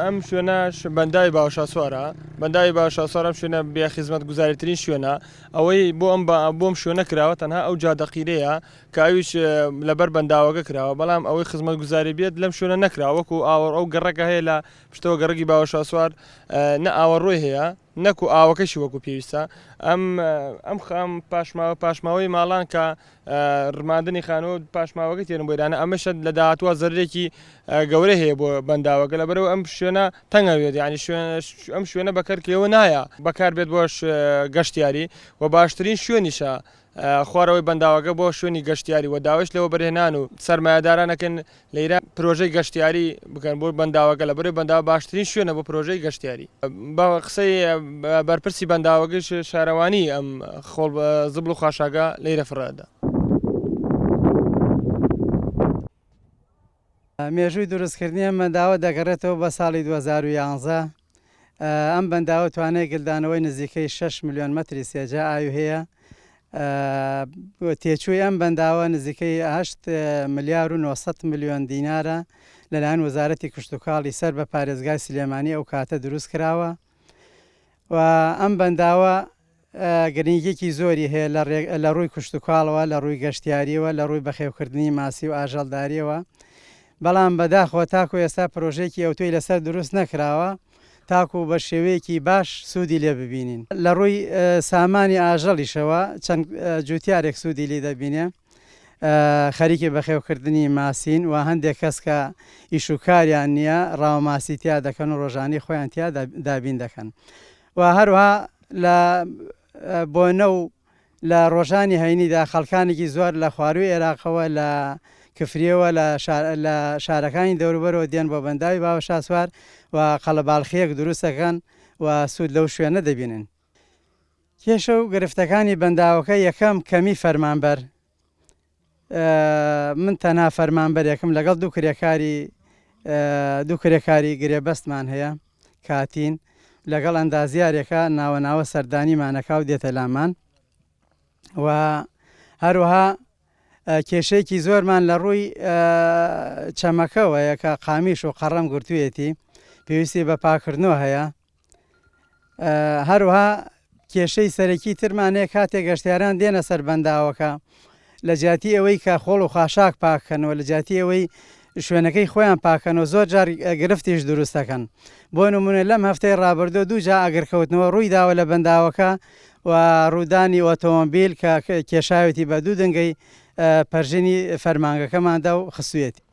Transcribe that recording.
ئەم شوێنە بەنداوی باوەشا سوارە بەنداوی باوەشا سوارە شوێنە بێ خزمەت گوزاریترین شوێنە ئەوەی بۆم شوێنە کراوە تەنها ئەو جادەقیرەیە کە ئەویش لەبەر بەنداوەکە کراوە بەڵام ئەوەی خزمەت گوزاری بێت لەم شوێنە نەکراوەکو ئاوە ئەو گەڕەکە هەیە لە پشتەوە گەڕەکی باوەشا سوار نە ئاوەڕۆی هەیە نەکو ئاوەکەشی وەکو پێویستە ئەم خام پاشماوەی ماڵان کە ڕماندنی خانەوە پاشماوەکە تێنم بۆیرانە ئەمەشە لە داهاتوە زەرێکی گەورە هەیە بۆ بەنداوەکە لەبەرەوە ئەم شوێنە تەنگەوێت ینی ئەم شوێنە بەکارکەوە نایە بەکار بێت بۆش گەشتیاری و باشترین شوێنیشە خوارەوەی بەنداوەکە بۆ شوێنی گەشتیاری و داوەش لەوە بەرهێنان و سەرمایهدارانەکەن لەیرە پرۆژەی گەشتیاری بکەن بۆ بەنداوەکە لەبەرەوەی بەنداوە باشترین شوێنە بۆ پرۆژەی گەشتیاری بە قسەی بەرپرسی بەنداوەکەش شارەوانی ئەم خۆڵ زبل و خاشاگا لەیرە فڕەدا. مێژووی دروستکردنی ئەم بەنداوە دەگەڕێتەوە بە ساڵی 2011 ئەم بەنداوە توانای گلدانەوەی نزیکەی 6 ملیۆن مەتری سێجا ئاوی هەیە. تێچووی ئەم بەنداوە نزیکەی 8 ملیار و 900 ملیۆن دینارە لەلایەن وەزارەتی کشتتوکاڵی سەر بە پارێزگای سلێمانی ئەو کاتە دروست کراوە و ئەم بەنداوە گرنگێکی زۆری هەیە لە ڕووی کشتتوکاڵەوە لە ڕووی گەشتیاریەوە لە ڕووی بەخێوکردنی ماسی و ئاژەڵداریەوە بەڵام بەداخەوە تاکو ئێستا پرۆژێکی ئەوتۆی لەسەر دروست نەکراوە تاکو بە شێوەیەکی باش سوودی لێ ببینین لە ڕووی سامانی ئاژەڵیشەوە چەند جوتیارێک سوودی لێ دەبینێ خەریکی بەخێوکردنی ماسین و هەندێک کەس کە ئیشوکاریان نییە ڕاوماسی تیا دەکەن و ڕۆژانی خۆیان تیا دابین دەکەن و هەروها لە بۆنە و لە ڕۆژانی هەینیدا خەڵکانێکی زۆر لە خواروی عێراقەوە لە کفریەوە لە شارەکانی دەوروبەرەوە دێن بۆ بەنداوی باوەشا سوار و قەڵەباڵخیەک دروستەکەن و سوود لەو شوێنە دەبینن. کێشە و گرفتەکانی بەنداوەکە یەکەم کەمی فەرمانبەر من تەنها فەرمانبەرێکم لەگەڵ دوو کرێکاری گرێبەستمان هەیە کاتین لەگەڵ ئەندازیارێکە ناوە سەردانیمانەکە و دێتە لامان و هەروەها کێشەیەکی زۆرمان لە ڕووی چەمەکەوەیە کە قامیش و قەڕەم گرتوویەتی پێویستی بە پاکردنەوە هەیە هەروها کێشەی سەرەکی ترمانەیە کاتێک گەشتیاران دێنە سەر بەنداوەکە لە جیاتی ئەوەی کە خۆڵ و خاشاک پاکەنەوە لە جیاتی ئەوەی شوێنەکەی خۆیان پاکەنەوە زۆر جار گرفتیش دروستەکەن بۆ نمونە لەم هەفتەی ڕابردوو دووجا ئەگرکەوتنەوە ڕووی داوە لە بەنداوەکە و ڕوودانی ئۆتۆمۆبیل کە کێشاوێتی بە دوو دەنگەی پەرژینی فەرمانگەکەماندا و خستوێتی